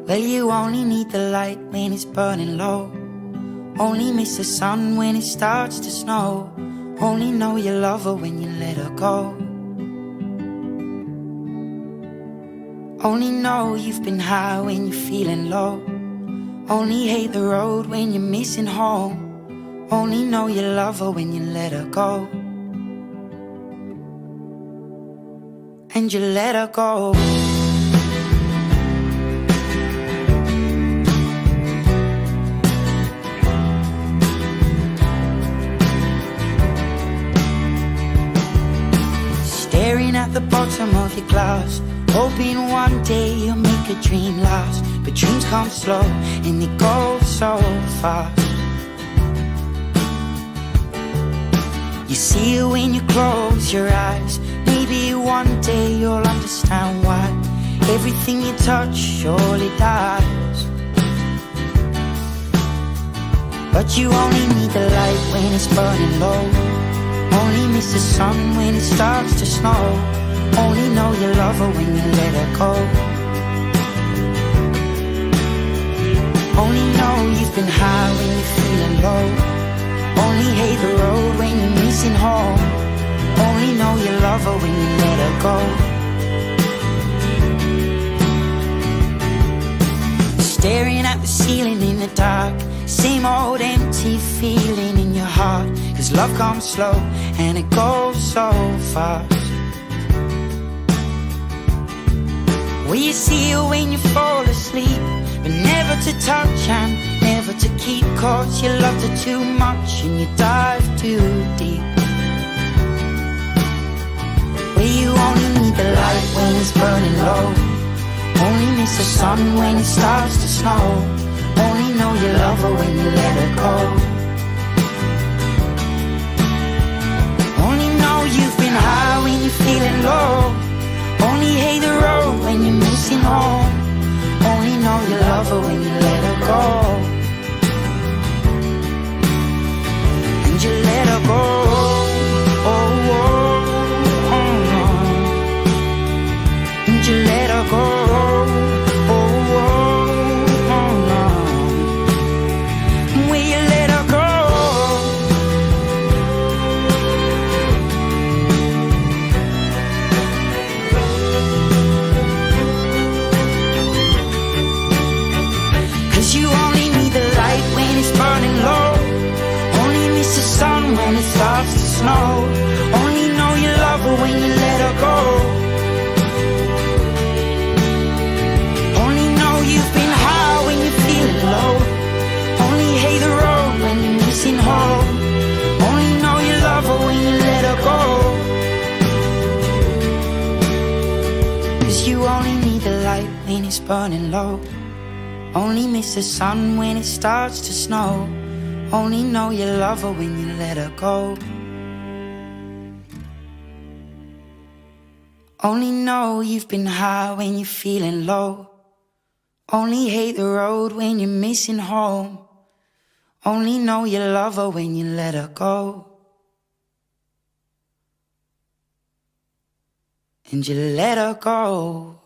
Well, you only need the light when it's burning low. Only miss the sun when it starts to snow. Only know you love her when you let her go. Only know you've been high when you're feeling low. Only hate the road when you're missing home. Only know you love her when you let her go. And you let her go. Staring at the bottom of your glass, hoping one day you'll make a dream last. But dreams come slow and they go so fast. You see it when you close your eyes. Maybe one day you'll understand why everything you touch surely dies. But you only need the light when it's burning low. Only miss the sun when it starts to snow. Only know you love her when you let her go. Only know you've been high when you're feeling low. Only hate the road when you're missing home. Only know you love her when you let her go. Staring at the ceiling in the dark, same old empty feeling in your heart. 'Cause love comes slow and it goes so fast. Well, you see it when you fall asleep, but never to touch and never to keep. 'Cause you loved her too much and you dive too deep. Well, you only need the light when it's burning low. Only miss the sun when it starts to snow. Only know you love her when you let her go. Only know you've been high when you're feeling low. Only hate the road when you're missing home. Only know you love her when you let her go. And you let her go. Oh, oh, oh, oh. And you let her go. Starts to snow. Only know you love her when you let her go. Only know you've been high when you're feeling low. Only hate the road when you're missing home. Only know you love her when you let her go. 'Cause you only need the light when it's burning low. Only miss the sun when it starts to snow. Only know you love her when you let her go. Only know you've been high when you're feeling low. Only hate the road when you're missing home. Only know you love her when you let her go. And you let her go.